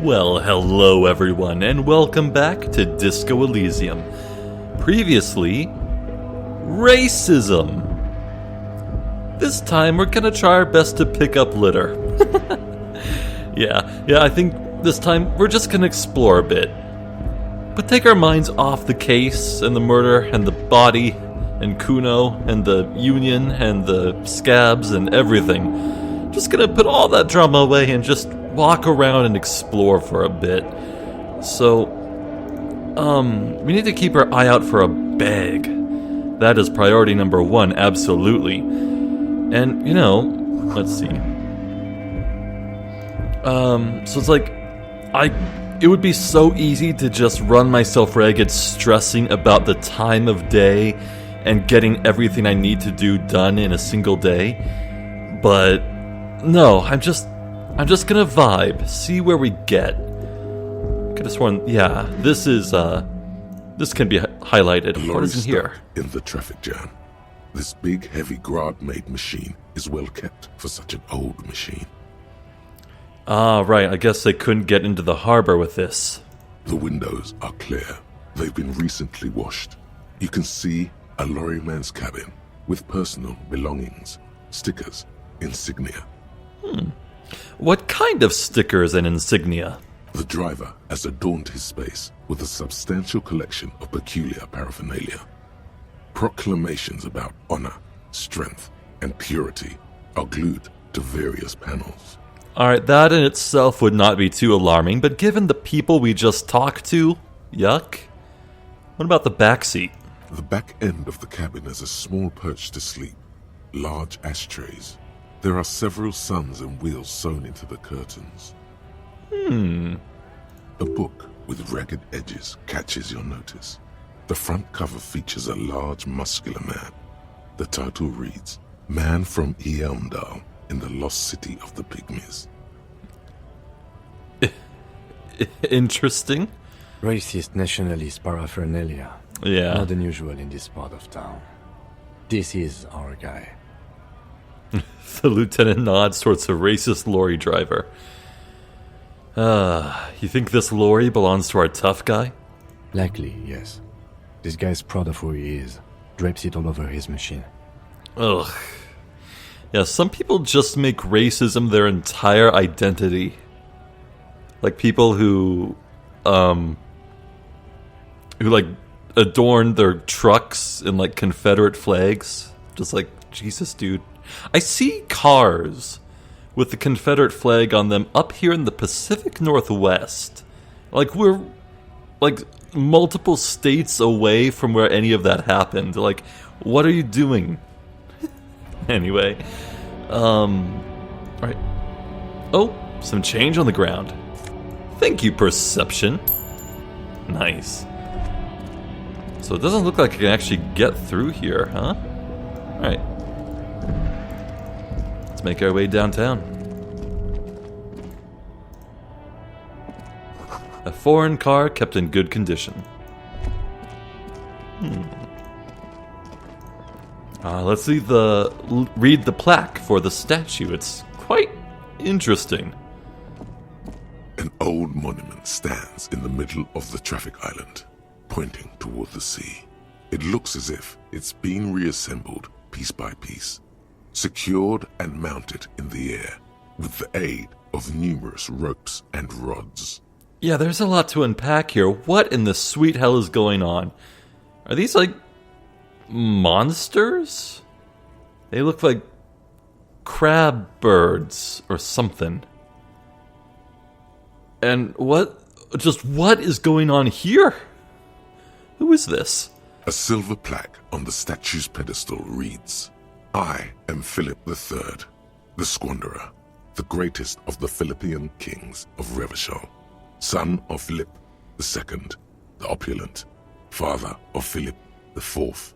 Well, hello everyone, and welcome back to Disco Elysium. Previously, racism. This time we're gonna try our best to pick up litter. Yeah, I think this time we're just gonna explore a bit. But take our minds off the case, and the murder, and the body, and Kuno, and the union, and the scabs, and everything. Just gonna put all that drama away and just walk around and explore for a bit. So, we need to keep our eye out for a bag. That is priority number one, absolutely. And, let's see. So it's like, it would be so easy to just run myself ragged stressing about the time of day and getting everything I need to do done in a single day. But, no, I'm just gonna vibe, see where we get. Could have sworn, this can be highlighted. What is in here? In the traffic jam. This big, heavy Grad-made machine is well kept for such an old machine. Ah, right, I guess they couldn't get into the harbor with this. The windows are clear. They've been recently washed. You can see a lorryman's cabin with personal belongings, stickers, insignia. What kind of stickers and insignia? The driver has adorned his space with a substantial collection of peculiar paraphernalia. Proclamations about honor, strength, and purity are glued to various panels. Alright, that in itself would not be too alarming, but given the people we just talked to, yuck. What about the back seat? The back end of the cabin has a small perch to sleep, large ashtrays. There are several suns and wheels sewn into the curtains. A book with ragged edges catches your notice. The front cover features a large, muscular man. The title reads, Man from Eamdal in the Lost City of the Pygmies. Interesting. Racist nationalist paraphernalia. Yeah. Not unusual in this part of town. This is our guy. The lieutenant nods towards a racist lorry driver. You think this lorry belongs to our tough guy? Likely, yes. This guy's proud of who he is. Drapes it all over his machine. Ugh. Yeah, some people just make racism their entire identity. Like people who adorn their trucks in like Confederate flags. Just like, Jesus, dude. I see cars with the Confederate flag on them up here in the Pacific Northwest. Like, we're, like, multiple states away from where any of that happened. Like, what are you doing? Anyway. Alright. Oh, some change on the ground. Thank you, perception. Nice. So it doesn't look like I can actually get through here, huh? Alright. Let's make our way downtown. A foreign car kept in good condition. Let's read the plaque for the statue. It's quite interesting. An old monument stands in the middle of the traffic island, pointing toward the sea. It looks as if it's been reassembled piece by piece, secured and mounted in the air with the aid of numerous ropes and rods. Yeah, there's a lot to unpack here. What in the sweet hell is going on? Are these like monsters? They look like crab birds or something. And what is going on here? Who is this? A silver plaque on the statue's pedestal reads, I am Philip III, the Squanderer, the greatest of the Philippian kings of Revachol, son of Philip II, the opulent, father of Philip IV,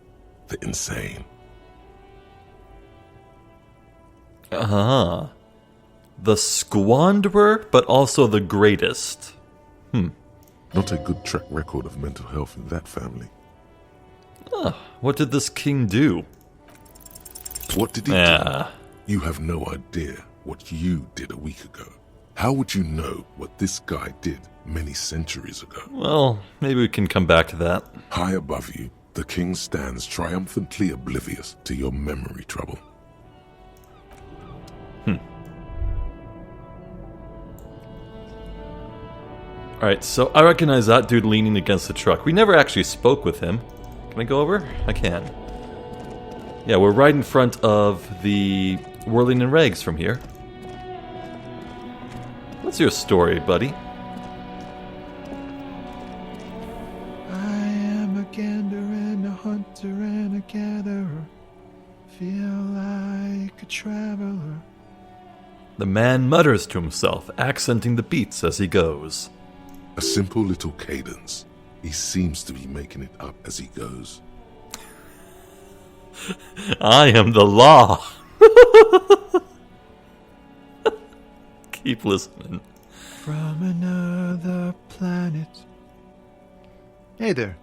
the insane. The Squanderer, but also the greatest. Not a good track record of mental health in that family. What did this king do? What did he do? You have no idea what you did a week ago. How would you know what this guy did many centuries ago? Well, maybe we can come back to that. High above you, the king stands triumphantly oblivious to your memory trouble. Alright, so I recognize that dude leaning against the truck. We never actually spoke with him. Can I go over? I can. Yeah, we're right in front of the Whirling and Rags from here. What's your story, buddy? I am a gander and a hunter and a gatherer. Feel like a traveler. The man mutters to himself, accenting the beats as he goes. A simple little cadence. He seems to be making it up as he goes. I am the law. Keep listening. From another planet. Hey there.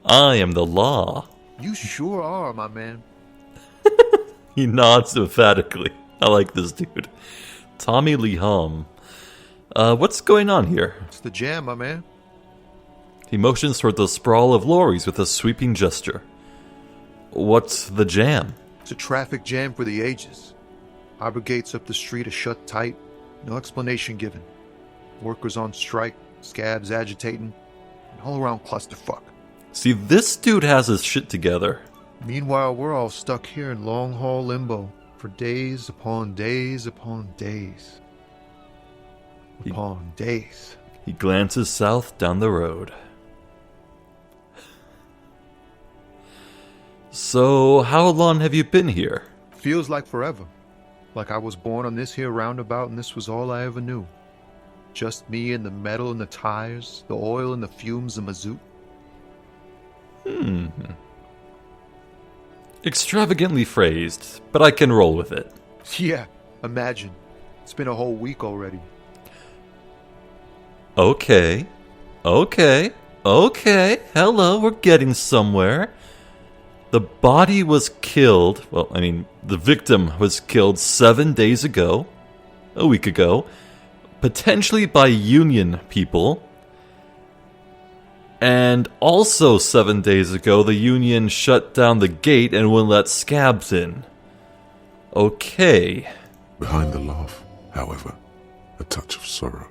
I am the law. You sure are, my man. He nods emphatically. I like this dude. Tommy Lee Hum. What's going on here? It's the jam, my man. He motions toward the sprawl of lorries with a sweeping gesture. What's the jam? It's a traffic jam for the ages. Harbor gates up the street are shut tight. No explanation given. Workers on strike, scabs agitating, an all-around clusterfuck. See, this dude has his shit together. Meanwhile, we're all stuck here in long-haul limbo for days upon days upon days. Upon days. He glances south down the road. So, how long have you been here? Feels like forever. Like I was born on this here roundabout and this was all I ever knew. Just me and the metal and the tires, the oil and the fumes of mazout. Extravagantly phrased, but I can roll with it. Yeah, imagine. It's been a whole week already. Okay. Hello, we're getting somewhere. The body was killed, the victim was killed 7 days ago, a week ago, potentially by Union people. And also 7 days ago, the Union shut down the gate and wouldn't let scabs in. Okay. Behind the laugh, however, a touch of sorrow.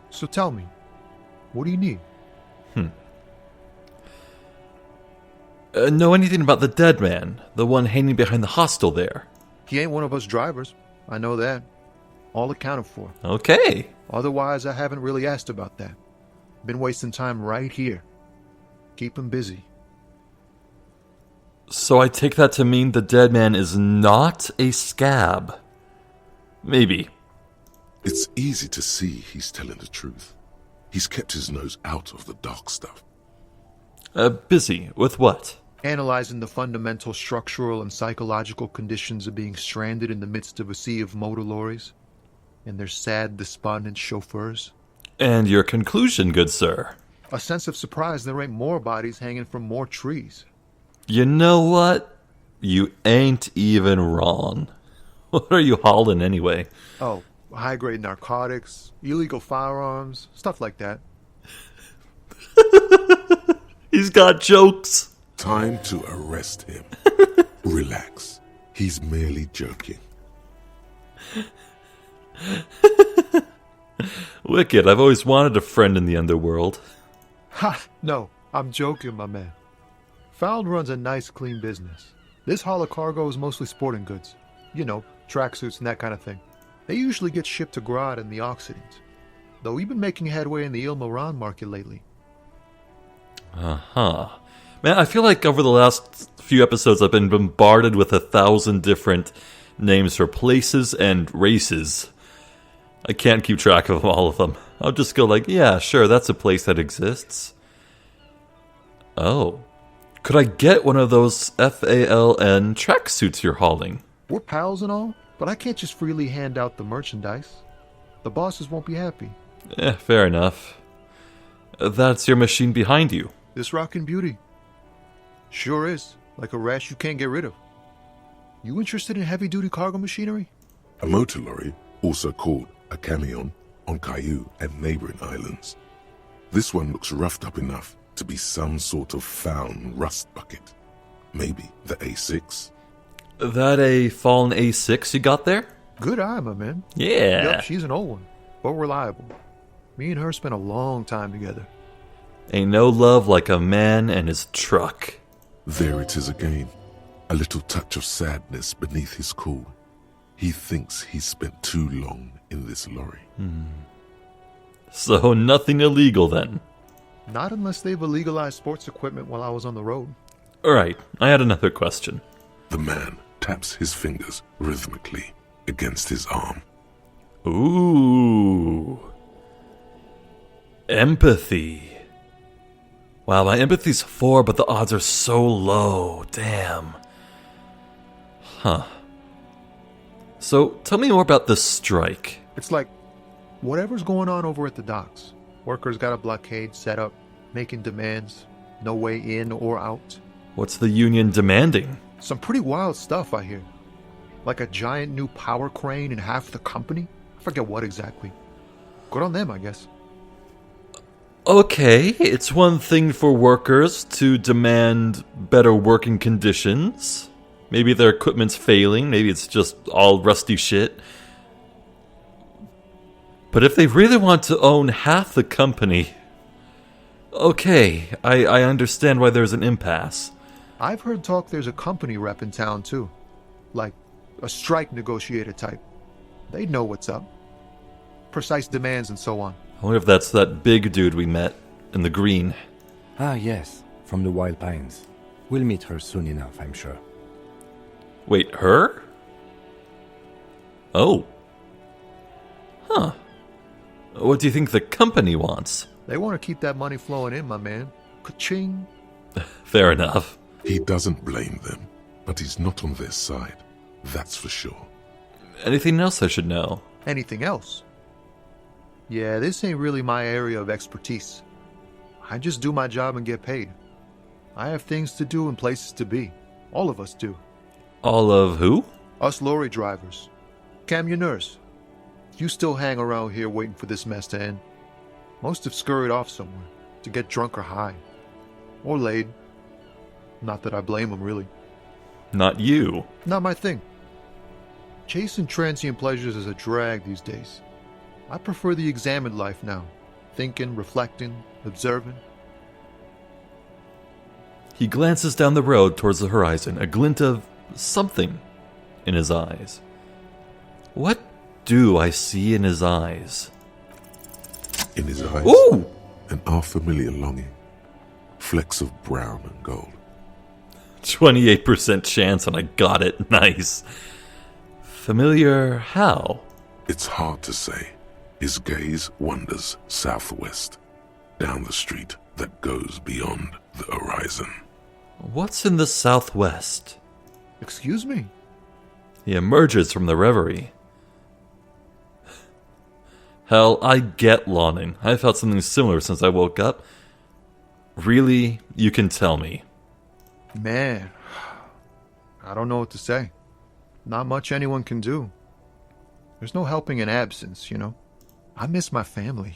So tell me, what do you need? Know anything about the dead man? The one hanging behind the hostel there? He ain't one of us drivers. I know that. All accounted for. Okay. Otherwise, I haven't really asked about that. Been wasting time right here. Keep him busy. So I take that to mean the dead man is not a scab. Maybe. It's easy to see he's telling the truth. He's kept his nose out of the dark stuff. Busy with what? Analyzing the fundamental structural and psychological conditions of being stranded in the midst of a sea of motor lorries and their sad, despondent chauffeurs. And your conclusion, good sir? A sense of surprise there ain't more bodies hanging from more trees. You know what? You ain't even wrong. What are you hauling anyway? Oh, high-grade narcotics, illegal firearms, stuff like that. He's got jokes. Time to arrest him. Relax. He's merely joking. Wicked, I've always wanted a friend in the underworld. Ha! No, I'm joking, my man. Found runs a nice, clean business. This haul of cargo is mostly sporting goods. You know, tracksuits and that kind of thing. They usually get shipped to Grodd and the Occident. Though we've been making headway in the Il Moran market lately. Uh-huh. Man, I feel like over the last few episodes I've been bombarded with 1,000 different names for places and races. I can't keep track of all of them. I'll just go like, yeah, sure, that's a place that exists. Oh. Could I get one of those FALN tracksuits you're hauling? We're pals and all, but I can't just freely hand out the merchandise. The bosses won't be happy. Fair enough. That's your machine behind you. This rockin' beauty. Sure is. Like a rash you can't get rid of. You interested in heavy-duty cargo machinery? A motor lorry, also called a camion, on Caillou and neighboring islands. This one looks roughed up enough to be some sort of found rust bucket. Maybe the A6? That a fallen A6 you got there? Good eye, my man. Yeah. Yep, she's an old one, but reliable. Me and her spent a long time together. Ain't no love like a man and his truck. There it is again. A little touch of sadness beneath his cool. He thinks he's spent too long in this lorry. So nothing illegal then. Not unless they've illegalized sports equipment while I was on the road. Alright, I had another question. The man taps his fingers rhythmically against his arm. Ooh. Empathy. Wow, my empathy's 4, but the odds are so low. Damn. Huh. So, tell me more about this strike. It's like whatever's going on over at the docks. Workers got a blockade set up, making demands, no way in or out. What's the union demanding? Some pretty wild stuff, I hear. Like a giant new power crane in half the company? I forget what exactly. Good on them, I guess. Okay, it's one thing for workers to demand better working conditions. Maybe their equipment's failing, maybe it's just all rusty shit. But if they really want to own half the company... Okay, I understand why there's an impasse. I've heard talk there's a company rep in town, too. Like a strike negotiator type. They'd know what's up. Precise demands and so on. I wonder if that's that big dude we met in the green. Ah, yes, from the Wild Pines. We'll meet her soon enough, I'm sure. Wait, her? Oh. Huh. What do you think the company wants? They want to keep that money flowing in, my man. Ka-ching. Fair enough. He doesn't blame them, but he's not on their side. That's for sure. Anything else I should know? Anything else? Yeah, this ain't really my area of expertise. I just do my job and get paid. I have things to do and places to be. All of us do. All of who? Us lorry drivers. Camionneurs. You still hang around here waiting for this mess to end. Most have scurried off somewhere to get drunk or high. Or laid. Not that I blame them, really. Not you. Not my thing. Chasing transient pleasures is a drag these days. I prefer the examined life now. Thinking, reflecting, observing. He glances down the road towards the horizon, a glint of something in his eyes. What do I see in his eyes? In his eyes, Ooh! an unfamiliar longing. Flecks of brown and gold. 28% chance and I got it. Nice. Familiar how? It's hard to say. His gaze wanders southwest, down the street that goes beyond the horizon. What's in the southwest? Excuse me? He emerges from the reverie. Hell, I get lawning. I felt something similar since I woke up. Really, you can tell me. Man, I don't know what to say. Not much anyone can do. There's no helping in absence, you know. I miss my family.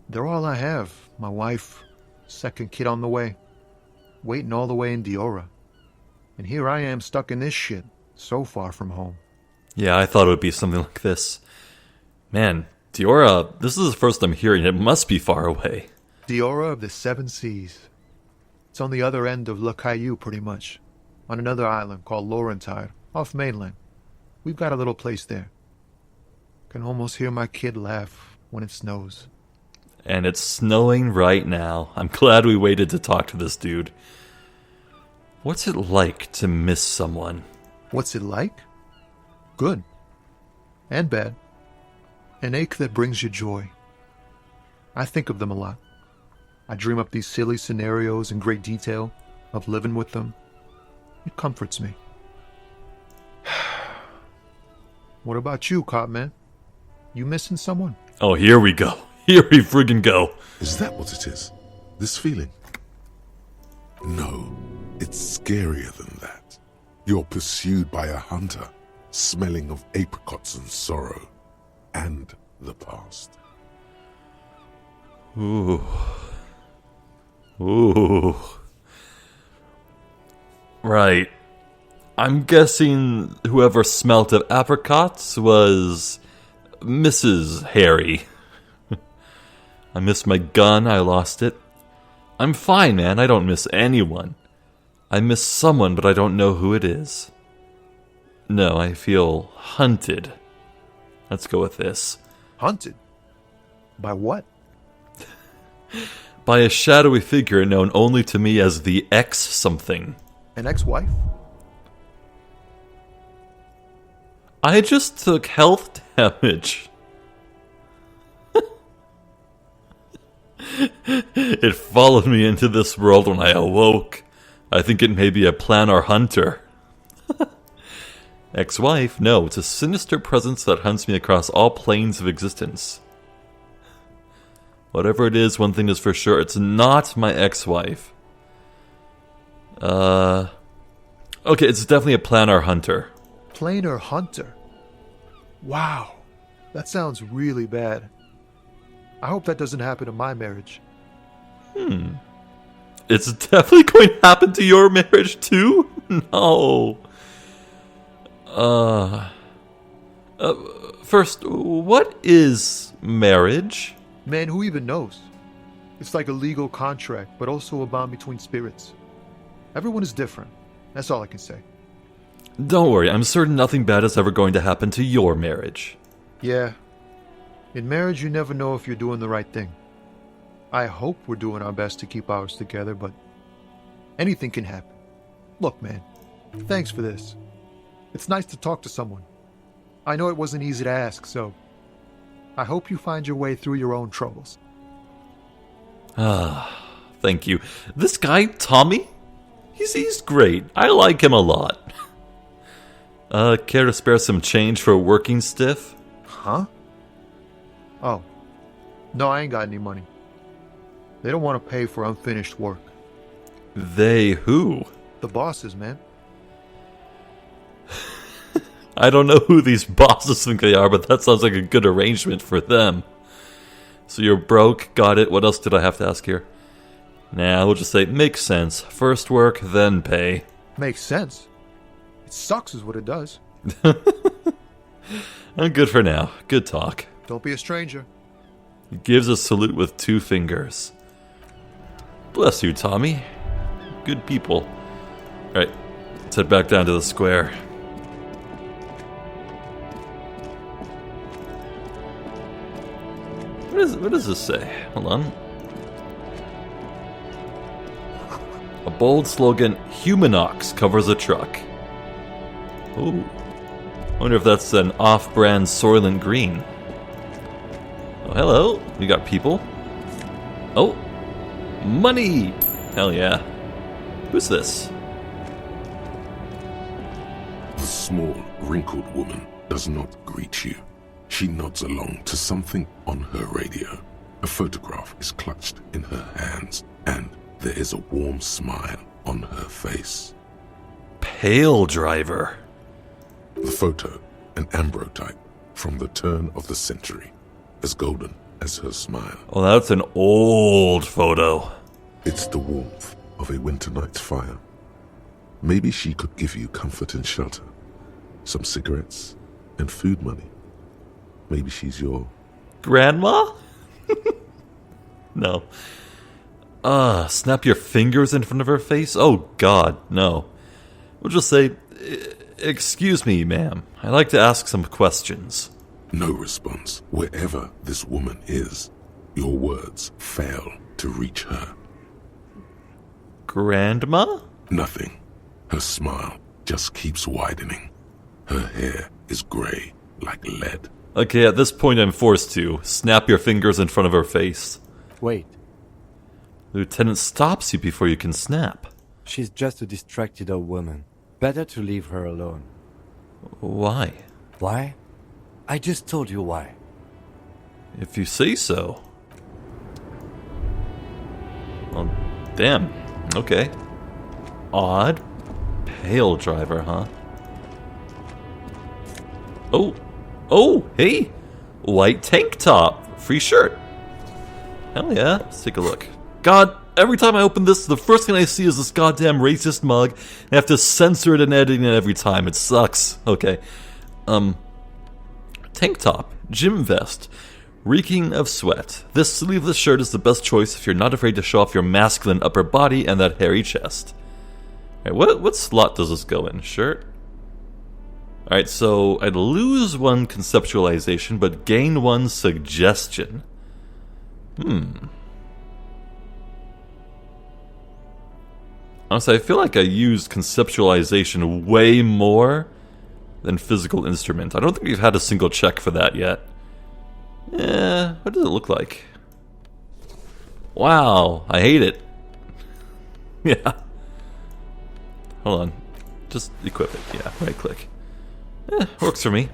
They're all I have. My wife, second kid on the way, waiting all the way in Diora. And here I am stuck in this shit, so far from home. Yeah, I thought it would be something like this. Man, Diora, this is the first I'm hearing. It must be far away. Diora of the Seven Seas. It's on the other end of Le Caillou, pretty much. On another island called Laurentide, off mainland. We've got a little place there. Can almost hear my kid laugh when it snows. And it's snowing right now. I'm glad we waited to talk to this dude. What's it like to miss someone? What's it like? Good. And bad. An ache that brings you joy. I think of them a lot. I dream up these silly scenarios in great detail of living with them. It comforts me. What about you, Cop Man? You missing someone? Oh, here we go. Here we friggin' go. Is that what it is? This feeling? No, it's scarier than that. You're pursued by a hunter, smelling of apricots and sorrow, and the past. Ooh. Ooh. Right. I'm guessing whoever smelt of apricots was Mrs. Harry. I missed my gun, I lost it. I'm fine, man, I don't miss anyone. I miss someone, but I don't know who it is. No, I feel hunted. Let's go with this. Hunted? By what? By a shadowy figure known only to me as the X-something. An ex-wife? I just took health damage. It followed me into this world when I awoke. I think it may be a planar hunter. Ex-wife? No, it's a sinister presence that hunts me across all planes of existence. Whatever it is, one thing is for sure, it's not my ex-wife. Okay, it's definitely a planar hunter. Planar hunter? Wow, that sounds really bad. I hope that doesn't happen to my marriage. It's definitely going to happen to your marriage too? No. First, what is marriage? Man, who even knows? It's like a legal contract, but also a bond between spirits. Everyone is different. That's all I can say. Don't worry, I'm certain nothing bad is ever going to happen to your marriage. Yeah. In marriage, you never know if you're doing the right thing. I hope we're doing our best to keep ours together, but anything can happen. Look, man, thanks for this. It's nice to talk to someone. I know it wasn't easy to ask, so I hope you find your way through your own troubles. Thank you. This guy, Tommy? He's great. I like him a lot. Care to spare some change for a working stiff? Huh? Oh. No, I ain't got any money. They don't want to pay for unfinished work. They who? The bosses, man. I don't know who these bosses think they are, but that sounds like a good arrangement for them. So you're broke, got it. What else did I have to ask here? Nah, we'll just say, makes sense. First work, then pay. Makes sense. It sucks is what it does. Good for now. Good talk. Don't be a stranger. He gives a salute with 2 fingers. Bless you, Tommy. Good people. Alright, let's head back down to the square. What does this say? Hold on. A bold slogan, Humanox covers a truck. Ooh. Wonder if that's an off-brand Soylent Green. Oh, hello. We got people. Oh. Money! Hell yeah. Who's this? The small, wrinkled woman does not greet you. She nods along to something on her radio. A photograph is clutched in her hands, and there is a warm smile on her face. Pale driver. The photo, an ambrotype from the turn of the century, as golden as her smile. Oh, that's an old photo. It's the warmth of a winter night's fire. Maybe she could give you comfort and shelter, some cigarettes and food money. Maybe she's your... Grandma? No. Snap your fingers in front of her face? Oh, God, no. We'll just say, excuse me, ma'am. I'd like to ask some questions. No response. Wherever this woman is, your words fail to reach her. Grandma? Nothing. Her smile just keeps widening. Her hair is gray like lead. Okay, at this point I'm forced to. Snap your fingers in front of her face. Wait, The lieutenant stops you before you can snap. she's just a distracted old woman. Better to leave her alone. Why? Why? I just told you why. If you say so. Well, damn. Okay. Odd. Pale driver, huh? Oh, oh, hey, white tank top, free shirt. Hell yeah, let's take a look. God, every time I open this, the first thing I see is this goddamn racist mug, and I have to censor it and edit it every time. It sucks. Okay. Tank top, gym vest, reeking of sweat. This sleeveless shirt is the best choice if you're not afraid to show off your masculine upper body and that hairy chest. Alright, what slot does this go in? Shirt? Alright, so I'd lose one conceptualization, but gain one suggestion. Honestly, I feel like I used conceptualization way more than physical instrument. I don't think we've had a single check for that yet. What does it look like? Wow, I hate it. Yeah. Hold on. Just equip it. Yeah, right click. Works for me.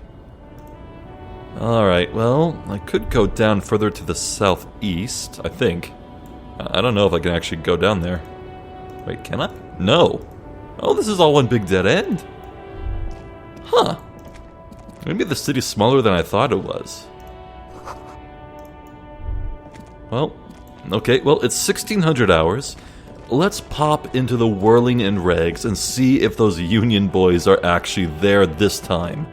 Alright, well, I could go down further to the southeast, I think. I don't know if I can actually go down there. Wait, can I? No. Oh, this is all one big dead end. Huh. Maybe the city's smaller than I thought it was. Well, okay, well, it's 1600 hours. Let's pop into the whirling in regs and see if those Union boys are actually there this time.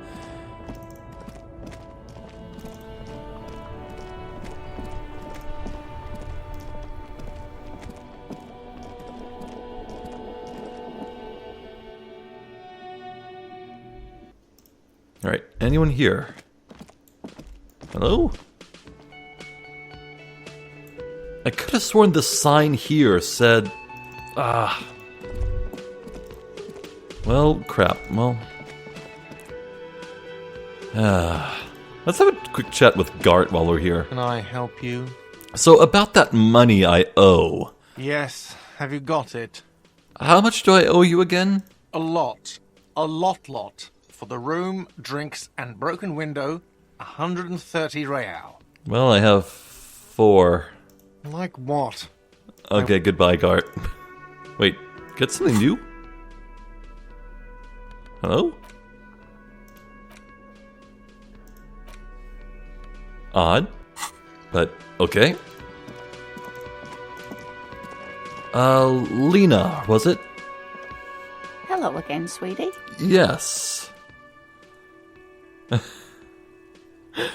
Alright, anyone here? Hello? I could have sworn the sign here said... Well, crap. Well... Let's have a quick chat with Gart while we're here. Can I help you? So, about that money I owe. Yes. Have you got it? How much do I owe you again? A lot. A lot. For the room, drinks, and broken window, 130 real. Well, I have 4. Like what? Okay, goodbye, Gart. Wait, get something new? Hello? Odd. But, okay. Lena, was it? Hello again, sweetie. Yes.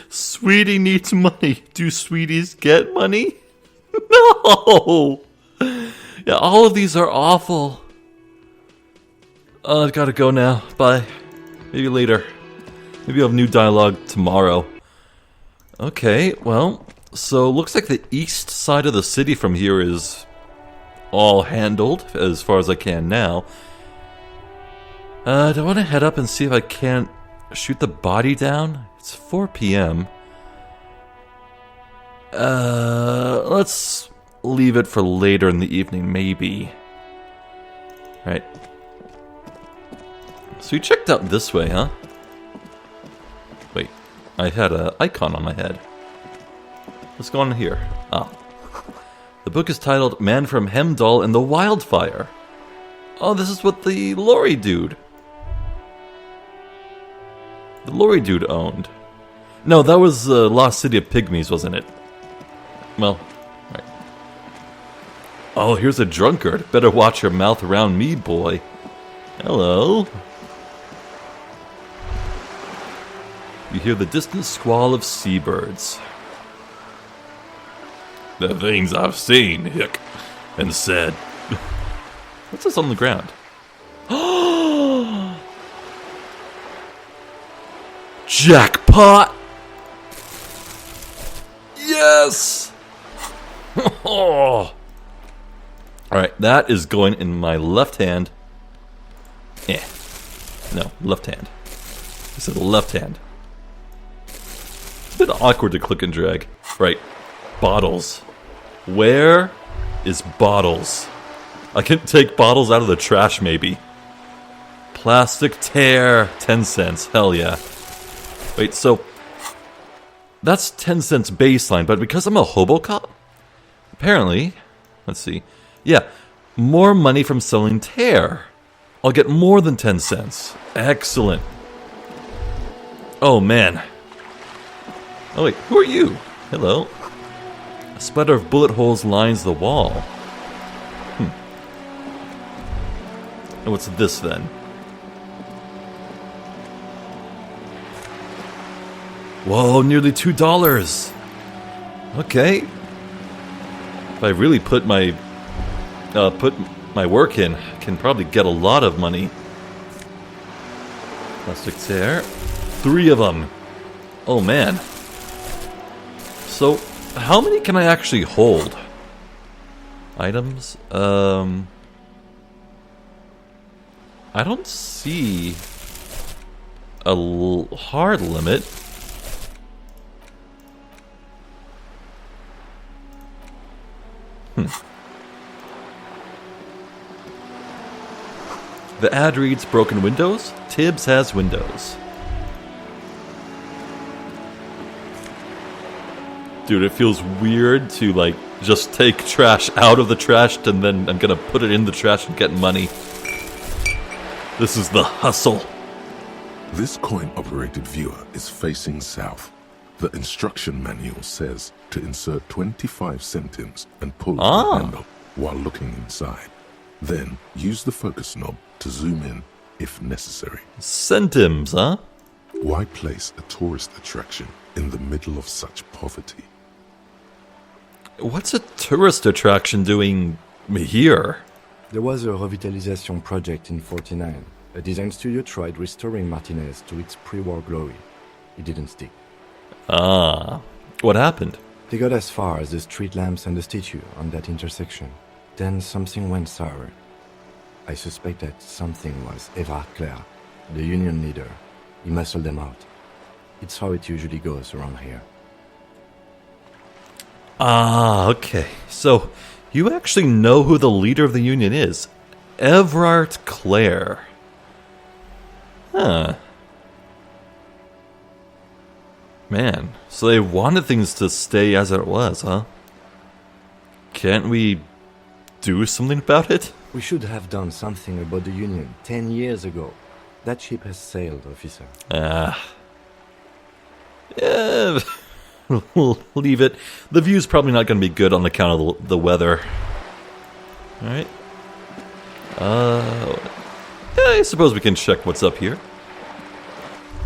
Sweetie needs money. Do sweeties get money? No! Yeah, all of these are awful. I gotta go now. Bye. Maybe later. Maybe I'll have new dialogue tomorrow. Okay, well, so looks like the east side of the city from here is all handled, as far as I can now. Do I want to head up and see if I can't shoot the body down? It's 4 p.m. Let's leave it for later in the evening, maybe. Right. So you checked out this way, huh? Wait, I had an icon on my head. What's going on here? Ah. The book is titled Man from Hemdall and the Wildfire. Oh, this is what the lorry dude owned. No, that was the Lost City of Pygmies, wasn't it? Well, right. Oh, here's a drunkard. Better watch your mouth around me, boy. Hello. You hear the distant squall of seabirds. The things I've seen, hick, and said. What's this on the ground? Jackpot! Yes! Alright, that is going in my left hand. No, left hand. I said left hand. It's a bit awkward to click and drag. Right, bottles. Where is bottles? I can take bottles out of the trash, maybe. Plastic tear, 10 cents, hell yeah. Wait, so that's 10 cents baseline, but because I'm a hobo cop, apparently, let's see, yeah, more money from selling tear. I'll get more than 10 cents. Excellent. Oh, man. Oh, wait, who are you? Hello. A splatter of bullet holes lines the wall. And what's this, then? Whoa, nearly $2. Okay. If I really put my work in, I can probably get a lot of money. Plastic tear. 3 of them. Oh, man. So, how many can I actually hold? Items? I don't see a hard limit. The ad reads broken windows. Tibbs has windows. Dude, it feels weird to, like, just take trash out of the trash and then I'm gonna put it in the trash and get money. This is the hustle. This coin-operated viewer is facing south. The instruction manual says to insert 25 centimes and pull the handle while looking inside. Then use the focus knob to zoom in if necessary. Centimes, huh? Why place a tourist attraction in the middle of such poverty? What's a tourist attraction doing here? There was a revitalization project in 49. A design studio tried restoring Martinez to its pre-war glory. It didn't stick. Ah, what happened? They got as far as the street lamps and the statue on that intersection. Then something went sour. I suspect that something was Évrard Claire, the union leader. He muscled them out. It's how it usually goes around here. Ah, okay. So, you actually know who the leader of the union is. Évrard Claire. Huh. Man, so they wanted things to stay as it was, huh? Can't we do something about it? We should have done something about the union 10 years ago. That ship has sailed, officer. Yeah, we'll leave it. The view's probably not going to be good on account of the weather. Alright. Yeah, I suppose we can check what's up here.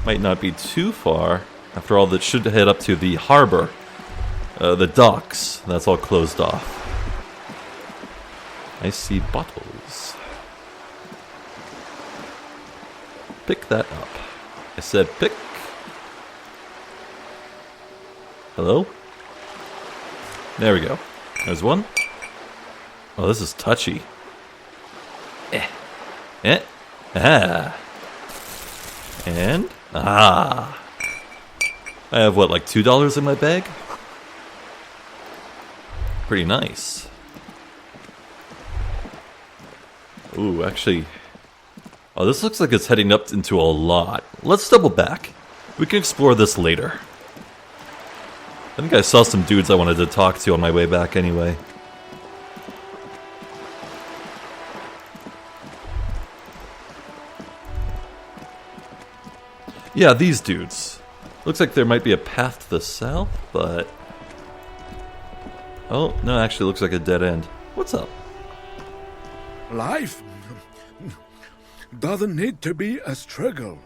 Might not be too far. After all, that should head up to the harbor. The docks. That's all closed off. I see bottles. Pick that up. I said pick. Hello? There we go. There's one. Oh, this is touchy. Ah. And I have what, like $2 in my bag? Pretty nice. Ooh, actually. Oh, this looks like it's heading up into a lot. Let's double back. We can explore this later. I think I saw some dudes I wanted to talk to on my way back anyway. Yeah, these dudes. Looks like there might be a path to the south, but... Oh, no, actually looks like a dead end. What's up? Life doesn't need to be a struggle.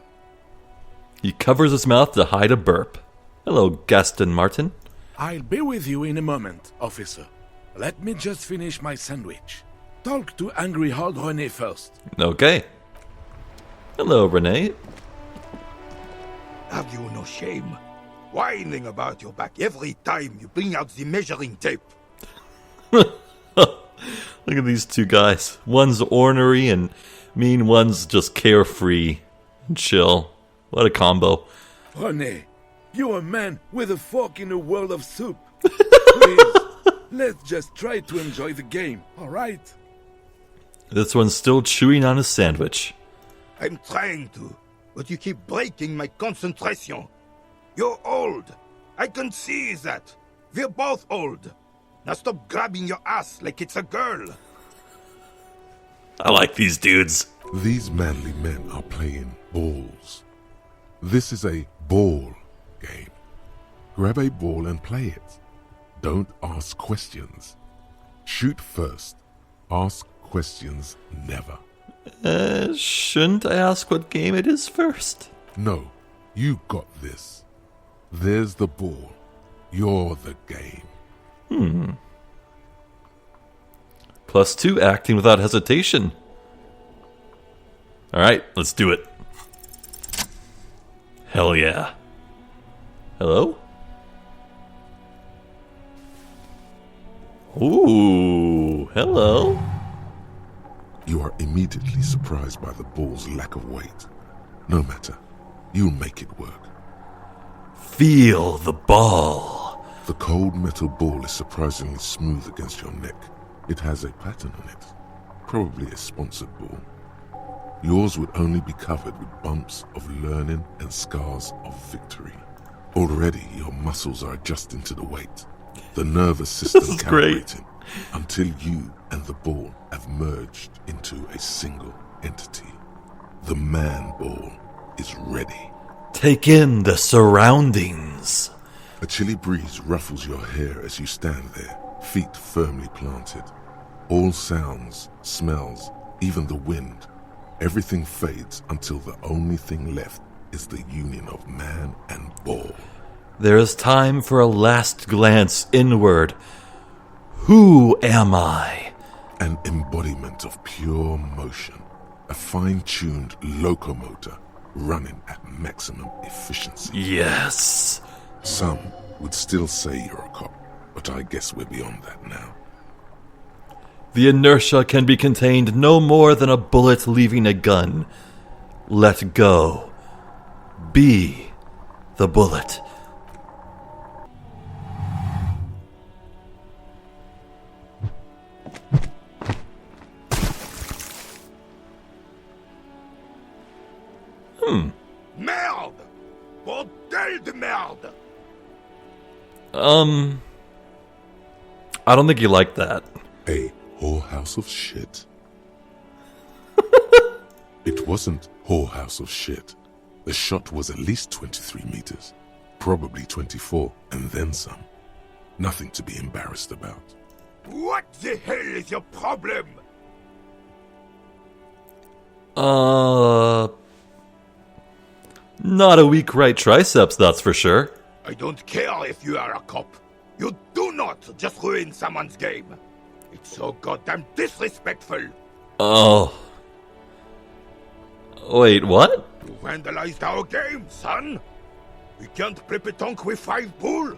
He covers his mouth to hide a burp. Hello, Gaston Martin. I'll be with you in a moment, officer. Let me just finish my sandwich. Talk to angry old René first. Okay. Hello, René. Have you no shame? Whining about your back every time you bring out the measuring tape. Look at these two guys. One's ornery and mean, one's just carefree and chill. What a combo. René, you're a man with a fork in a world of soup. Please, let's just try to enjoy the game, alright? This one's still chewing on his sandwich. I'm trying to, but you keep breaking my concentration. You're old. I can see that. We're both old. Now stop grabbing your ass like it's a girl. I like these dudes. These manly men are playing balls. This is a ball game. Grab a ball and play it. Don't ask questions. Shoot first. Ask questions never. Shouldn't I ask what game it is first? No, you got this. There's the ball. You're the game. +2 acting without hesitation. Alright, let's do it. Hell yeah. Hello? Ooh, hello. You are immediately surprised by the ball's lack of weight. No matter, you'll make it work. Feel the ball. The cold metal ball is surprisingly smooth against your neck. It has a pattern on it, probably a sponsored ball. Yours would only be covered with bumps of learning and scars of victory. Already your muscles are adjusting to the weight. The nervous system This is great. calibrating until you and the ball have merged into a single entity. The man ball is ready. Take in the surroundings. A chilly breeze ruffles your hair as you stand there, feet firmly planted. All sounds, smells, even the wind, everything fades until the only thing left is the union of man and ball. There is time for a last glance inward. Who am I? An embodiment of pure motion, a fine-tuned locomotor running at maximum efficiency. Yes. Some would still say you're a cop, but I guess we're beyond that now. The inertia can be contained no more than a bullet leaving a gun. Let go. Be the bullet. Merde! Bordel de merde! I don't think you like that. A whorehouse of shit? It wasn't whorehouse of shit. The shot was at least 23 meters, probably 24, and then some. Nothing to be embarrassed about. What the hell is your problem? Not a weak right triceps, that's for sure. I don't care if you are a cop. You do not just ruin someone's game. It's so goddamn disrespectful. Oh. Wait, what? You vandalized our game, son. We can't play pétanque with 5 bull.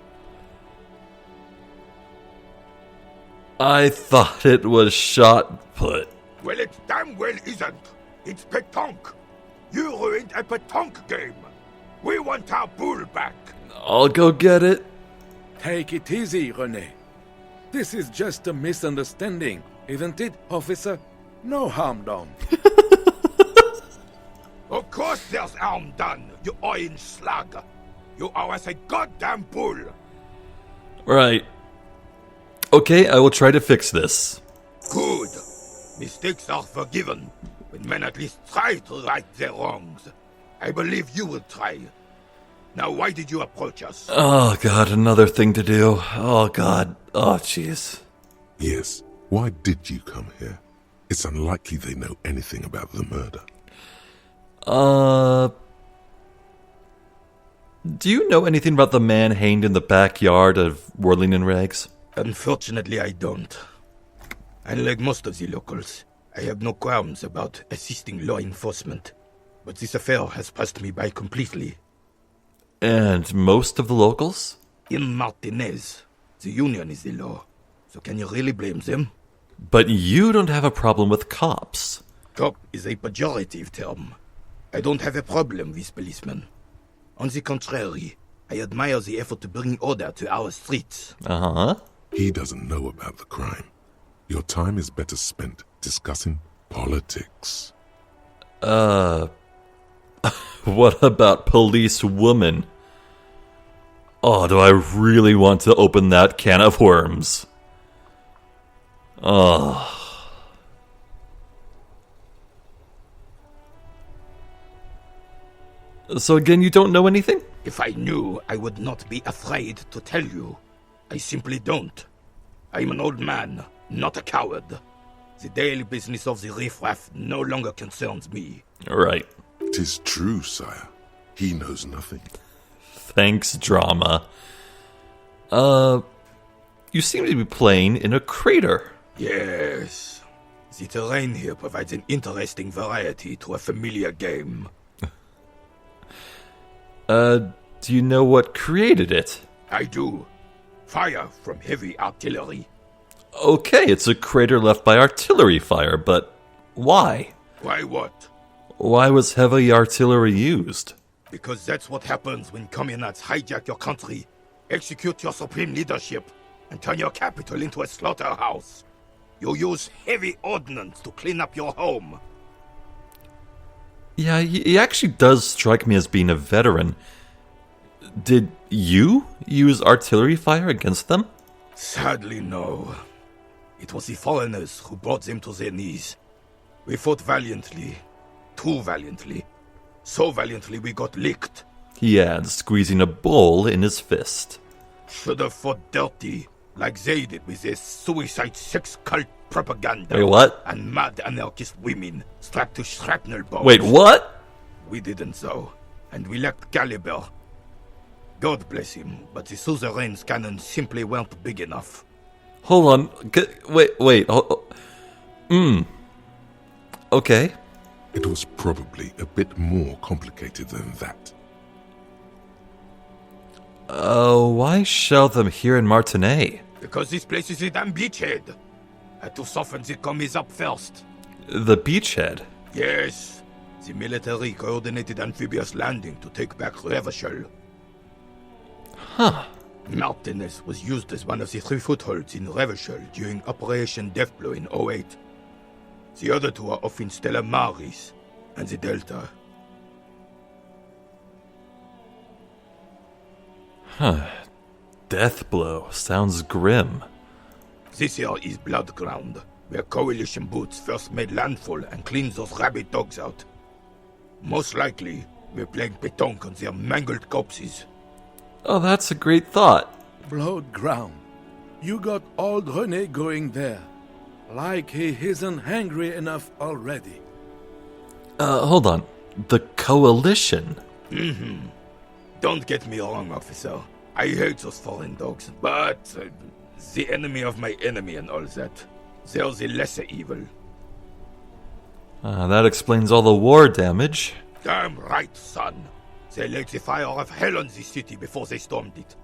I thought it was shot put. Well, it damn well isn't. It's pétanque. You ruined a pétanque game. We want our bull back. I'll go get it. Take it easy, René. This is just a misunderstanding, isn't it, officer? No harm done. Of course there's harm done, you orange slug. You owe us a goddamn bull. Right. Okay, I will try to fix this. Good. Mistakes are forgiven when men at least try to right their wrongs. I believe you will try. Now, why did you approach us? Oh god, another thing to do. Oh god. Oh jeez. Yes, why did you come here? It's unlikely they know anything about the murder. Do you know anything about the man hanged in the backyard of Whirling in Rags? Unfortunately, I don't. Unlike most of the locals, I have no qualms about assisting law enforcement. But this affair has passed me by completely. And most of the locals? In Martinez, the union is the law. So can you really blame them? But you don't have a problem with cops. Cop is a pejorative term. I don't have a problem with policemen. On the contrary, I admire the effort to bring order to our streets. Uh-huh. He doesn't know about the crime. Your time is better spent discussing politics. What about police woman? Oh, do I really want to open that can of worms? Oh. So again, you don't know anything? If I knew, I would not be afraid to tell you. I simply don't. I'm an old man, not a coward. The daily business of the riffraff no longer concerns me. Right. 'Tis true, sire. He knows nothing. Thanks, drama. You seem to be playing in a crater. Yes. The terrain here provides an interesting variety to a familiar game. Do you know what created it? I do. Fire from heavy artillery. Okay, it's a crater left by artillery fire, but why? Why what? Why was heavy artillery used? Because that's what happens when communards hijack your country, execute your supreme leadership, and turn your capital into a slaughterhouse. You use heavy ordnance to clean up your home. Yeah, he actually does strike me as being a veteran. Did you use artillery fire against them? Sadly, no. It was the foreigners who brought them to their knees. We fought valiantly. Too valiantly. So valiantly we got licked. He adds, squeezing a bowl in his fist. Should have fought dirty, like they did with their suicide sex cult propaganda. Wait, what? And mad anarchist women strapped to shrapnel bombs. Wait, what? We didn't though, and we lacked caliber. God bless him, but the suzerain's cannons simply weren't big enough. Hold on. Wait. Okay. It was probably a bit more complicated than that. Why shell them here in Martinez? Because this place is a damn beachhead. Had to soften the commies up first. The beachhead? Yes. The military coordinated amphibious landing to take back Revachol. Huh. Martinez was used as one of the 3 footholds in Revachol during Operation Deathblow in 08. The other 2 are off in Stella Maris and the Delta. Huh. Deathblow. Sounds grim. This here is Blood Ground, where coalition boots first made landfall and cleaned those rabid dogs out. Most likely, we're playing pétanque on their mangled corpses. Oh, that's a great thought. Blood ground. You got old René going there. Like he isn't hungry enough already. Hold on. The coalition? Don't get me wrong, officer. I hate those foreign dogs, but the enemy of my enemy and all that. They're the lesser evil. That explains all the war damage. Damn right, son. They laid the fire of hell on the city before they stormed it.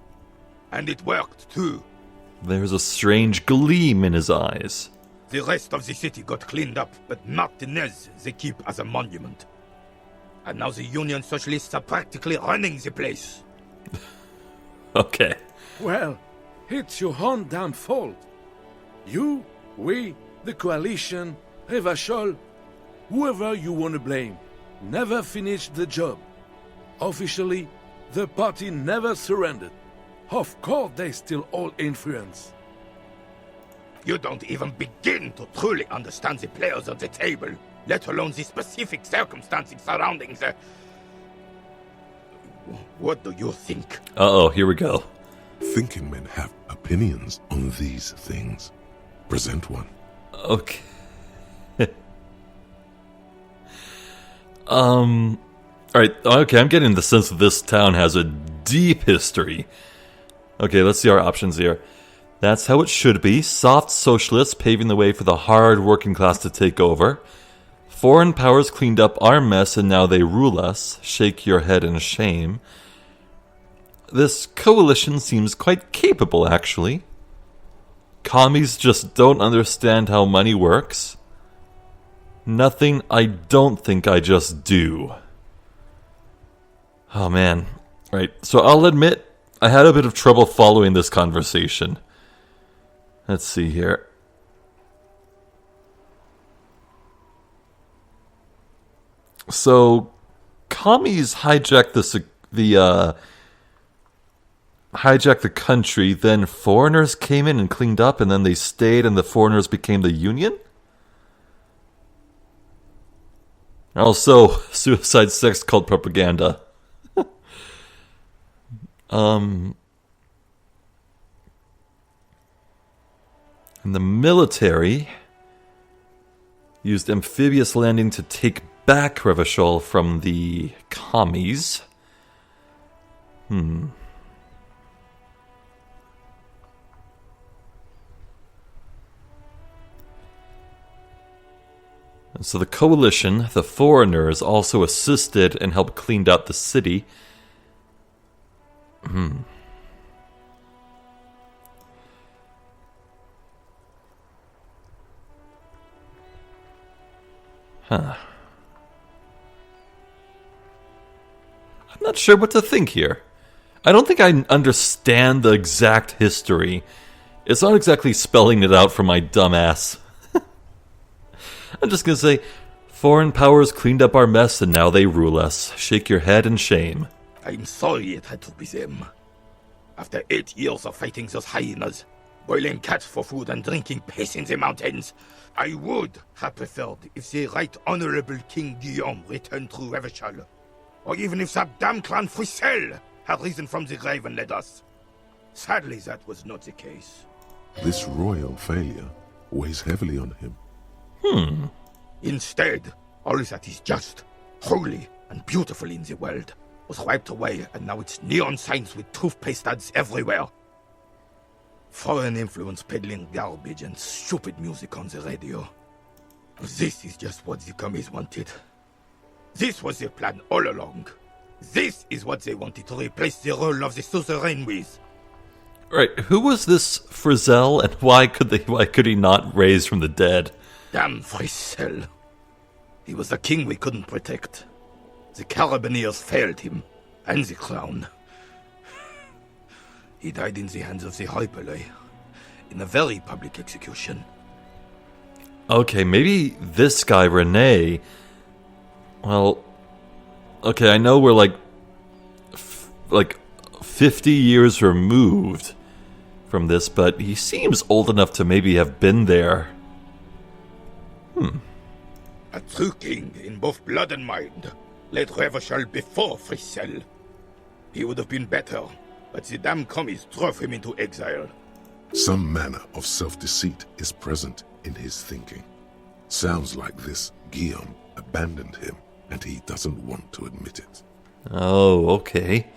And it worked, too. There's a strange gleam in his eyes. The rest of the city got cleaned up, but Martinez they keep as a monument. And now the Union Socialists are practically running the place. Okay. Well, it's your own damn fault. You, we, the coalition, Revachol, whoever you want to blame, never finished the job. Officially, the party never surrendered. Of course they still hold influence. You don't even begin to truly understand the players on the table, let alone the specific circumstances surrounding the... What do you think? Uh-oh, here we go. Thinking men have opinions on these things. Present one. Okay. Alright, okay, I'm getting the sense that this town has a deep history. Okay, let's see our options here. That's how it should be. Soft socialists paving the way for the hard working class to take over. Foreign powers cleaned up our mess and now they rule us. Shake your head in shame. This coalition seems quite capable, actually. Commies just don't understand how money works. Nothing I don't think I just do. Oh man. Right, so I'll admit, I had a bit of trouble following this conversation. Let's see here. So, commies hijacked hijacked the country, then foreigners came in and cleaned up, and then they stayed and the foreigners became the Union? Also, suicide sex cult propaganda. And the military used amphibious landing to take back Revachol from the commies. And so the coalition, the foreigners, also assisted and helped clean out the city. I'm not sure what to think here. I don't think I understand the exact history. It's not exactly spelling it out for my dumb ass. I'm just gonna say, foreign powers cleaned up our mess and now they rule us. Shake your head in shame. I'm sorry it had to be them. After 8 years of fighting those hyenas, boiling cats for food and drinking piss in the mountains, I would have preferred if the Right Honorable King Guillaume returned through Revachol, or even if that damn clan Frissel had risen from the grave and led us. Sadly, that was not the case. This royal failure weighs heavily on him. Instead, all that is just, holy, and beautiful in the world was wiped away, and now it's neon signs with toothpaste ads everywhere. Foreign influence peddling garbage and stupid music on the radio. This is just what the commies wanted. This was their plan all along. This is what they wanted to replace the role of the suzerain with. Right, who was this Frizzell, and why could he not raise from the dead? Damn Frissel. He was the king we couldn't protect. The Carabineers failed him, and the crown. He died in the hands of the Hyperlay, in a very public execution. Okay, maybe this guy, Rene... Well, okay, I know we're like 50 years removed from this, but he seems old enough to maybe have been there. A true king in both blood and mind led Revachol before Frissel. He would have been better, but the damn commies drove him into exile. Some manner of self-deceit is present in his thinking. Sounds like this Guillaume abandoned him, and he doesn't want to admit it. Oh, okay.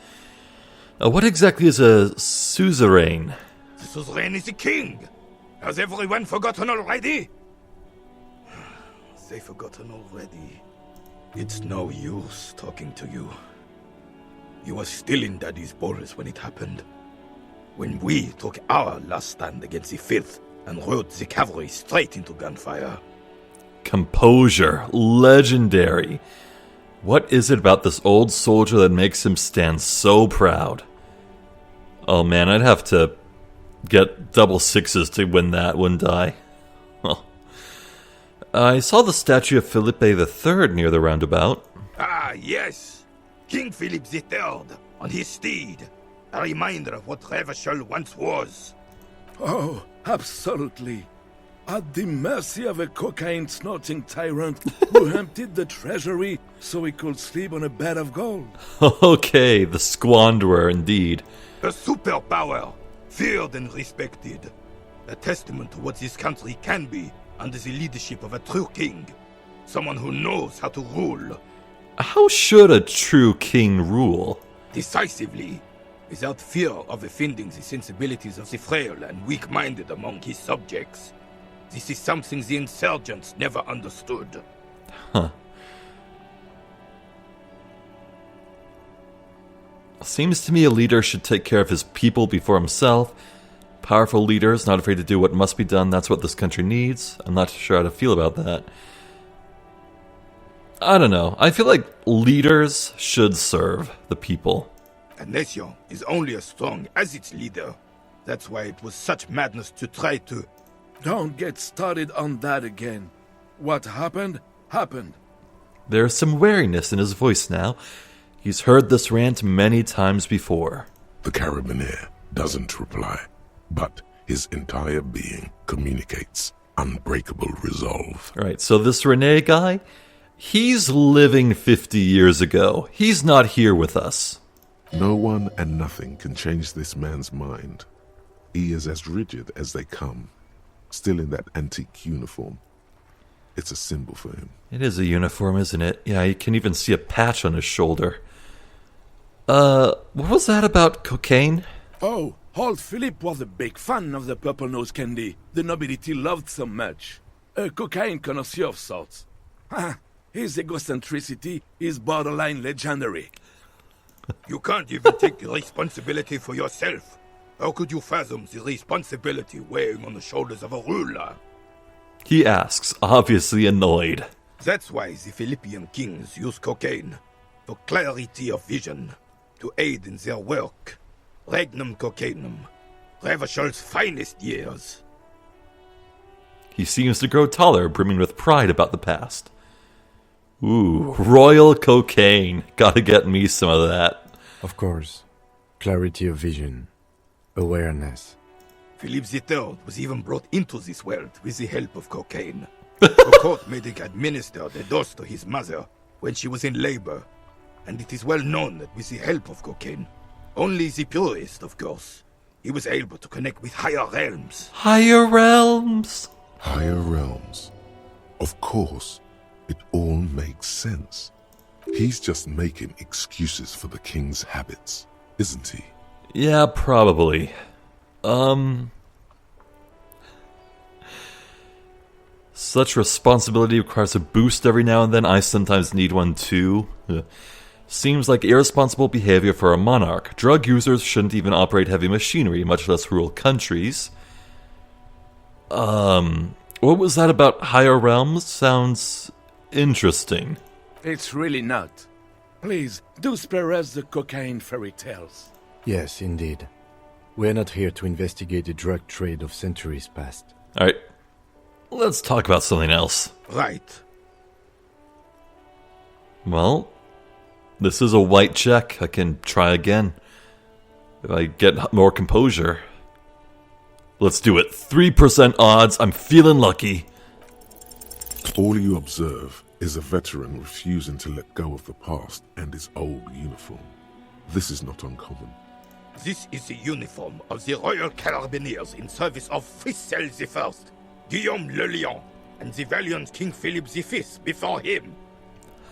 What exactly is a suzerain? The suzerain is the king! Has everyone forgotten already? They've forgotten already. It's no use talking to you. You were still in Daddy's balls when it happened. When we took our last stand against the Filth and rode the cavalry straight into gunfire. Composure. Legendary. What is it about this old soldier that makes him stand so proud? Oh man, I'd have to get double sixes to win that, wouldn't I? Well, I saw the statue of Philippe III near the roundabout. Ah, yes! King Philip III, on his steed. A reminder of what Revachol once was. Oh, absolutely. At the mercy of a cocaine-snorting tyrant who emptied the treasury so he could sleep on a bed of gold. Okay, the squanderer indeed. A superpower, feared and respected. A testament to what this country can be under the leadership of a true king. Someone who knows how to rule. How should a true king rule? Decisively, without fear of offending the sensibilities of the frail and weak-minded among his subjects. This is something the insurgents never understood. Huh. Seems to me a leader should take care of his people before himself. Powerful leaders, not afraid to do what must be done. That's what this country needs. I'm not sure how to feel about that. I don't know. I feel like leaders should serve the people. A nation is only as strong as its leader. That's why it was such madness to try to... Don't get started on that again. What happened, happened. There's some wariness in his voice now. He's heard this rant many times before. The Carabinier doesn't reply, but his entire being communicates unbreakable resolve. Right, so this Rene guy, he's living 50 years ago. He's not here with us. No one and nothing can change this man's mind. He is as rigid as they come, still in that antique uniform. It's a symbol for him. It is a uniform, isn't it? Yeah, you can even see a patch on his shoulder. What was that about cocaine? Oh, old Philip was a big fan of the purple nose candy the nobility loved so much. A cocaine connoisseur of sorts. His egocentricity is borderline legendary. You can't even take responsibility for yourself. How could you fathom the responsibility weighing on the shoulders of a ruler? He asks, obviously annoyed. That's why the Philippian kings use cocaine, for clarity of vision, to aid in their work. Regnum cocainum, Revachol's finest years. He seems to grow taller, brimming with pride about the past. Ooh, royal cocaine. Gotta get me some of that. Of course. Clarity of vision. Awareness. Philip III was even brought into this world with the help of cocaine. The court made him administer the dose to his mother when she was in labor, and it is well known that with the help of cocaine, only the purest, of course, he was able to connect with higher realms. Higher realms! Higher realms. Of course, it all makes sense. He's just making excuses for the king's habits, isn't he? Yeah, probably. Such responsibility requires a boost every now and then. I sometimes need one too. Seems like irresponsible behavior for a monarch. Drug users shouldn't even operate heavy machinery, much less rule countries. What was that about higher realms? Sounds interesting. It's really not. Please, do spare us the cocaine fairy tales. Yes, indeed. We're not here to investigate the drug trade of centuries past. Alright, let's talk about something else. Right. Well, this is a white check. I can try again. If I get more composure. Let's do it. 3% odds. I'm feeling lucky. All you observe is a veteran refusing to let go of the past and his old uniform. This is not uncommon. This is the uniform of the Royal Carabineers in service of Frissel I, Guillaume le Lion, and the valiant King Philip V before him.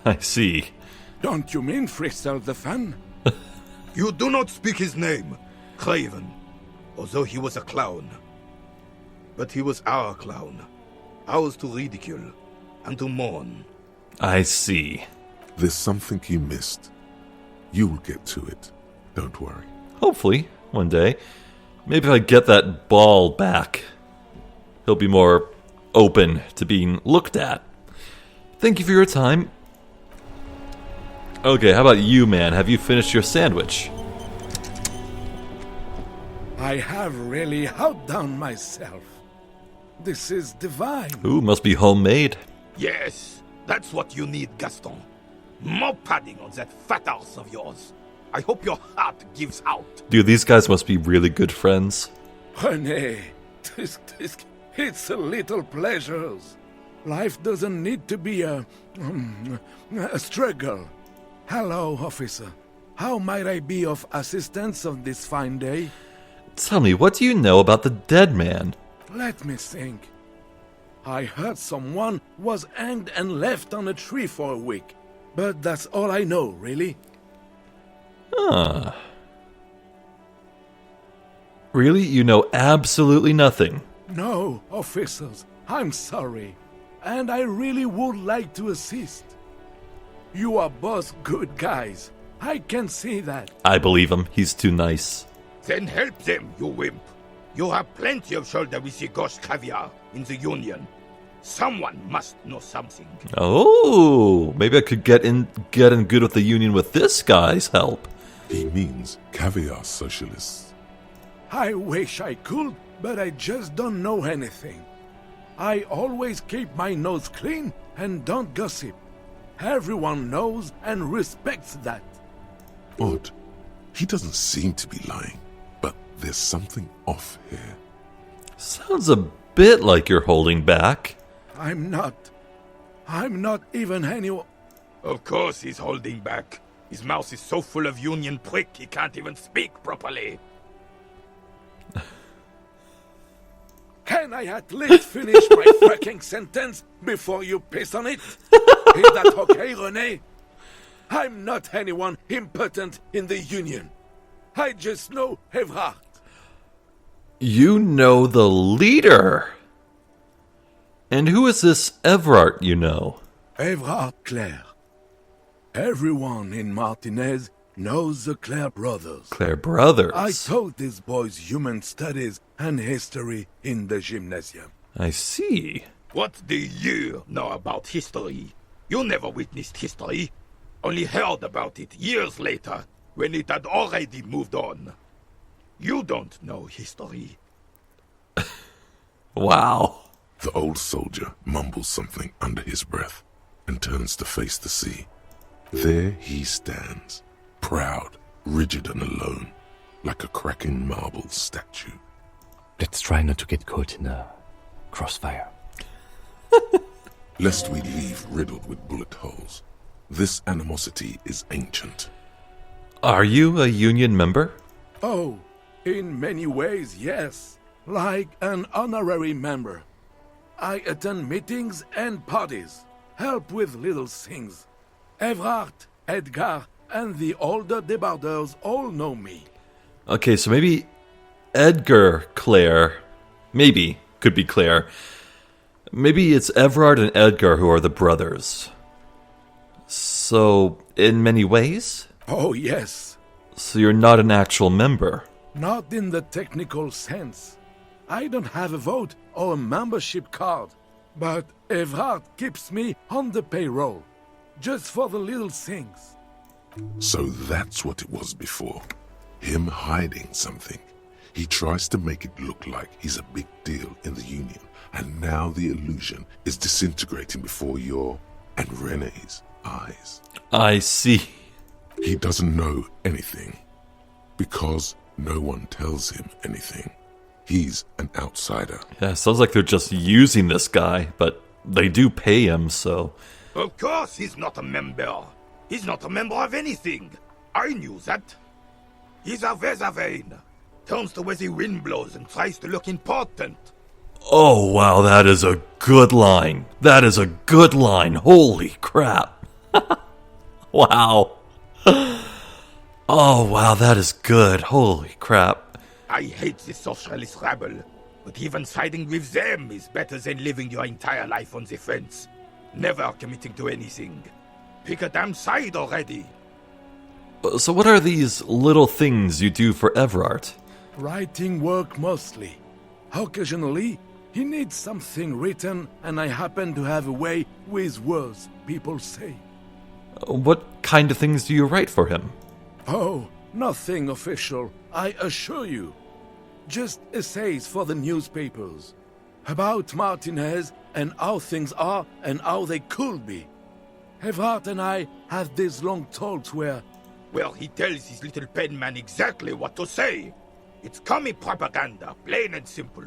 I see. Don't you mean Frissel the Fan? You do not speak his name, Craven, although he was a clown. But he was our clown, ours to ridicule and to mourn. I see. There's something you missed. You will get to it. Don't worry. Hopefully, one day. Maybe if I get that ball back, he'll be more open to being looked at. Thank you for your time. Okay, how about you, man? Have you finished your sandwich? I have really outdone myself. This is divine. Ooh, must be homemade. Yes, that's what you need, Gaston. More padding on that fat arse of yours. I hope your heart gives out. Dude, these guys must be really good friends. René, it's a little pleasures. Life doesn't need to be a struggle. Hello, officer. How might I be of assistance on this fine day? Tell me, what do you know about the dead man? Let me think. I heard someone was hanged and left on a tree for a week. But that's all I know, really. Really? You know absolutely nothing? No, officers. I'm sorry. And I really would like to assist. You are both good guys. I can see that. I believe him. He's too nice. Then help them, you wimp. You have plenty of shoulder with the ghost caviar in the Union. Someone must know something. Oh, maybe I could get in good with the Union with this guy's help. He means caviar socialists. I wish I could, but I just don't know anything. I always keep my nose clean and don't gossip. Everyone knows and respects that. Odd. He doesn't seem to be lying, but there's something off here. Sounds a bit like you're holding back. I'm not even anyone. Of course he's holding back. His mouth is so full of Union prick he can't even speak properly. Can I at least finish my fucking sentence before you piss on it? Is that okay, René? I'm not anyone important in the Union. I just know Evrard. You know the leader! And who is this Evrard you know? Evrard Clare. Everyone in Martinez knows the Clare brothers. Claire Brothers. I taught these boys human studies and history in the gymnasium. I see. What do you know about history? You never witnessed history. Only heard about it years later, when it had already moved on. You don't know history. Wow. The old soldier mumbles something under his breath and turns to face the sea. There he stands, proud, rigid and alone, like a cracking marble statue. Let's try not to get caught in a crossfire. Lest we leave riddled with bullet holes. This animosity is ancient. Are you a Union member? Oh, in many ways, yes. Like an honorary member. I attend meetings and parties, help with little things. Evrard, Edgar, and the older debarders all know me. Okay, so maybe Edgar Clare, maybe, could be Claire. Maybe it's Evrard and Edgar who are the brothers. So, in many ways? Oh, yes. So you're not an actual member? Not in the technical sense. I don't have a vote or a membership card. But Evrard keeps me on the payroll. Just for the little things. So that's what it was before. Him hiding something. He tries to make it look like he's a big deal in the Union. And now the illusion is disintegrating before your and René's eyes. I see. He doesn't know anything. Because no one tells him anything. He's an outsider. Yeah, sounds like they're just using this guy, but they do pay him, so... Of course he's not a member. He's not a member of anything. I knew that. He's a Weservain. Turns the way the wind blows and tries to look important. Oh, wow, that is a good line. That is a good line. Holy crap. Wow. Oh, wow, that is good. Holy crap. I hate the socialist rabble, but even siding with them is better than living your entire life on the fence. Never committing to anything. Pick a damn side already. So what are these little things you do for Evrard? Writing work mostly. Occasionally, he needs something written, and I happen to have a way with words, people say. What kind of things do you write for him? Oh, nothing official, I assure you. Just essays for the newspapers. About Martinez and how things are and how they could be. Evrard and I have these long talks where... Well, he tells his little pen man exactly what to say. It's commie propaganda, plain and simple.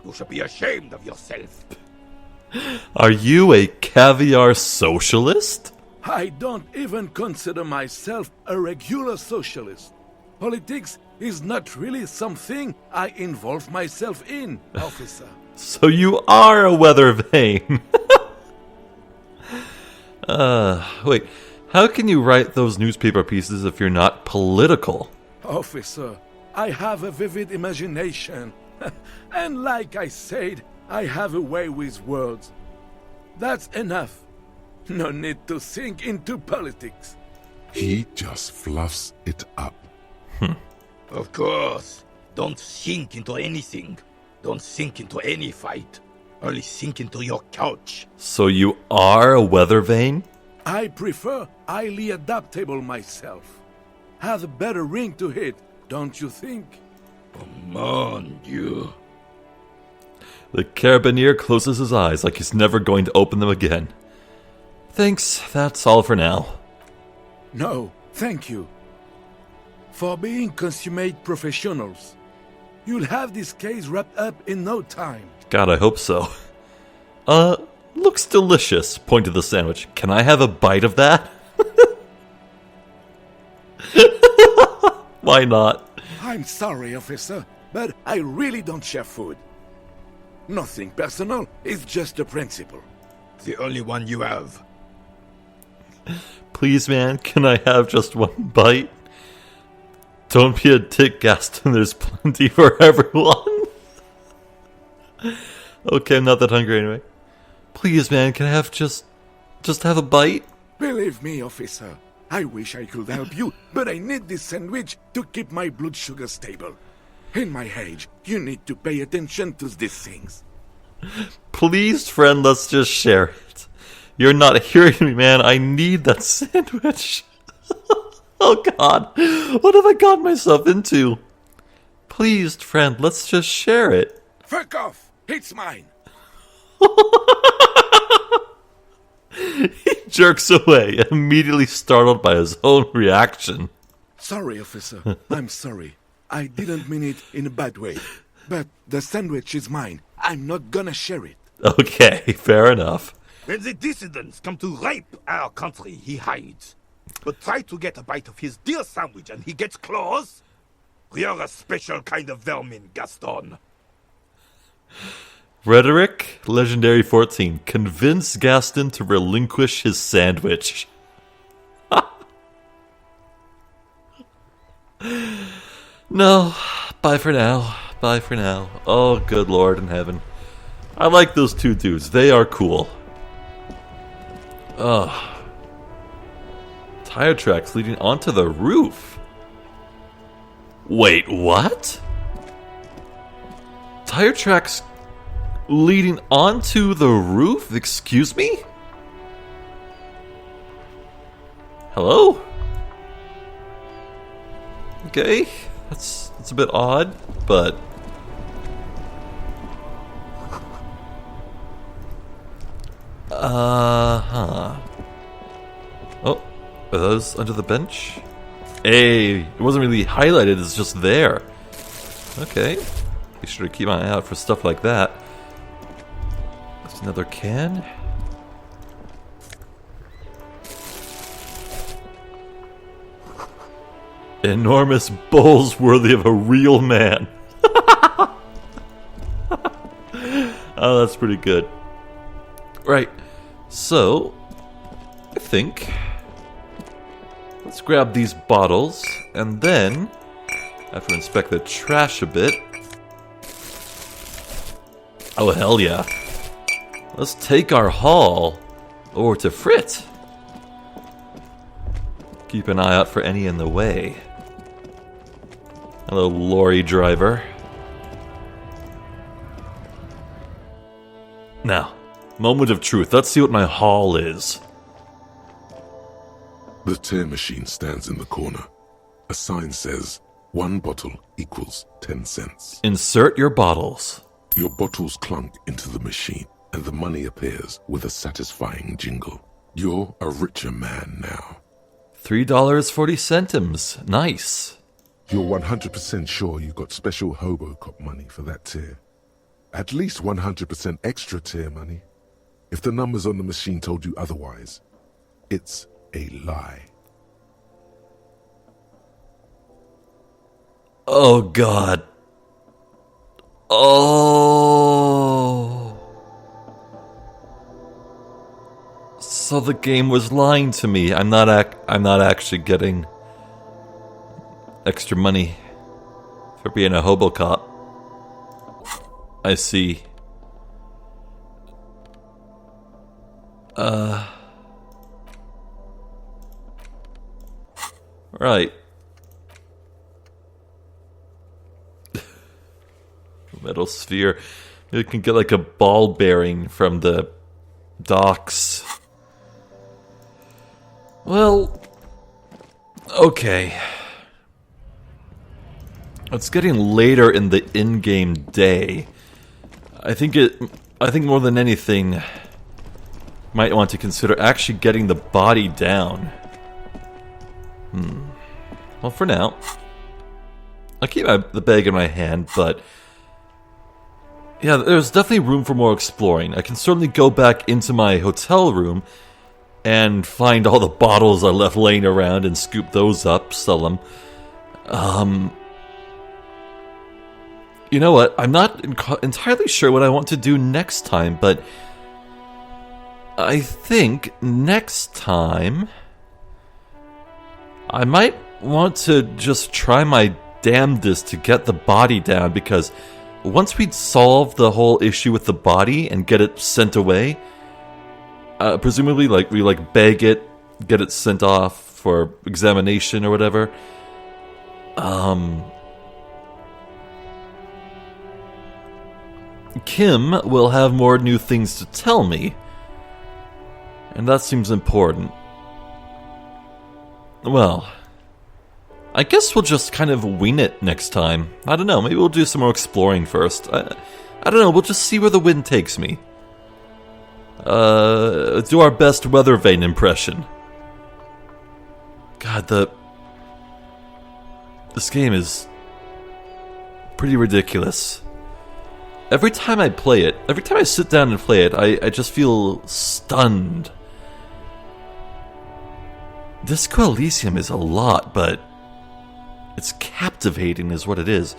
You should be ashamed of yourself. Are you a caviar socialist? I don't even consider myself a regular socialist. Politics is not really something I involve myself in, officer. So you are a weather vane. Wait, how can you write those newspaper pieces if you're not political? Officer, I have a vivid imagination. And like I said, I have a way with words. That's enough. No need to sink into politics. He just fluffs it up. Of course. Don't sink into anything. Don't sink into any fight. Only sink into your couch. So you are a weather vane? I prefer highly adaptable myself. Has a better ring to it, don't you think? Mon Dieu. The carabinier closes his eyes like he's never going to open them again. Thanks, that's all for now. No, thank you. For being consummate professionals. You'll have this case wrapped up in no time. God, I hope so. Looks delicious, point to the sandwich. Can I have a bite of that? Why not? I'm sorry, officer, but I really don't share food. Nothing personal, it's just a principle. The only one you have. Please, man, can I have just one bite? Don't be a dick, Gaston. There's plenty for everyone. Okay, I'm not that hungry anyway. Please, man, can I have just have a bite? Believe me, officer, I wish I could help you, but I need this sandwich to keep my blood sugar stable. In my age, you need to pay attention to these things. Please, friend, let's just share it. You're not hearing me, man. I need that sandwich. Oh, God. What have I got myself into? Please, friend, let's just share it. Fuck off! It's mine! He jerks away, immediately startled by his own reaction. Sorry, officer. I'm sorry. I didn't mean it in a bad way. But the sandwich is mine. I'm not gonna share it. Okay, fair enough. When the dissidents come to rape our country, he hides. But try to get a bite of his dear sandwich and he gets claws? You're a special kind of vermin, Gaston. Rhetoric, Legendary 14. Convince Gaston to relinquish his sandwich. No, bye for now. Bye for now. Oh, good Lord in heaven. I like those two dudes. They are cool. Ugh. Tire tracks leading onto the roof. Wait, what? Tire tracks leading onto the roof? Excuse me? Hello? Okay, that's a bit odd, but... Oh, are those under the bench? Hey, it wasn't really highlighted, it's just there. Okay, be sure to keep my eye out for stuff like that. There's another can. Enormous bowls worthy of a real man. Oh, that's pretty good. Right, so I think let's grab these bottles and then, after inspect the trash a bit, oh hell yeah, let's take our haul over to Frit. Keep an eye out for any in the way. Hello, lorry driver. Now, moment of truth. Let's see what my haul is. The tear machine stands in the corner. A sign says, 1 bottle equals 10 cents. Insert your bottles. Your bottles clunk into the machine, and the money appears with a satisfying jingle. You're a richer man now. $3.40. Nice. You're 100% sure you got special Hobocop money for that tier. At least 100% extra tier money. If the numbers on the machine told you otherwise, it's a lie. Oh God. Oh. So the game was lying to me. I'm not actually getting extra money for being a Hobocop. I see. Right. Metal sphere. You can get like a ball bearing from the docks. Well, okay. It's getting later in the in-game day. I think more than anything, might want to consider actually getting the body down. Well, for now, I'll keep the bag in my hand, but yeah, there's definitely room for more exploring. I can certainly go back into my hotel room and find all the bottles I left laying around and scoop those up, sell them. You know what? I'm not entirely sure what I want to do next time, but I think next time I might want to just try my damnedest to get the body down, because once we'd solve the whole issue with the body and get it sent away, presumably we bag it, get it sent off for examination or whatever, Kim will have more new things to tell me, and that seems important. Well, I guess we'll just kind of wing it next time. I don't know, maybe we'll do some more exploring first. I don't know, we'll just see where the wind takes me. Do our best weather vane impression. God, this game is pretty ridiculous. Every time I play it, every time I sit down and play it, I just feel stunned. Disco Elysium is a lot, but it's captivating is what it is.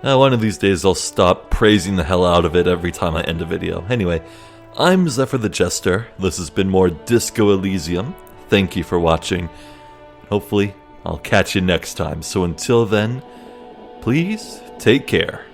Now, one of these days I'll stop praising the hell out of it every time I end a video. Anyway, I'm Zephyr the Jester. This has been more Disco Elysium. Thank you for watching. Hopefully, I'll catch you next time. So until then, please take care.